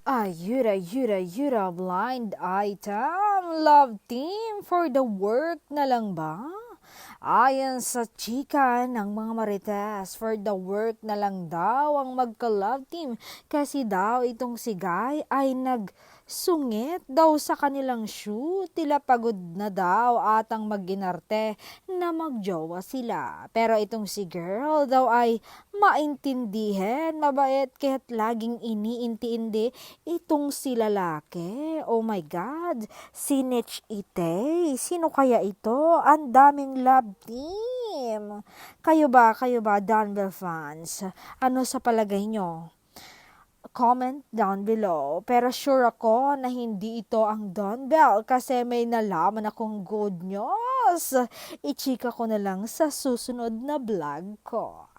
Ayuda, blind item, love team for the work na lang ba? Ayon sa chika ng mga marites, for the work na lang daw ang magka-love team kasi daw itong si Guy ay nagsungit daw sa kanilang shoot. Tila pagod na daw atang mag-inarte na magjowa sila. Pero itong si girl daw ay maintindihan, mabait kaya't laging iniinti-indi itong si lalaki. Oh my God, si Nitch Ite. Sino kaya ito? Ang daming love team. Kayo ba, Donbell fans? Ano sa palagay nyo? Comment down below. Pero sure ako na hindi ito ang Donbell kasi may nalaman akong good news. Ichika ko na lang sa susunod na vlog ko.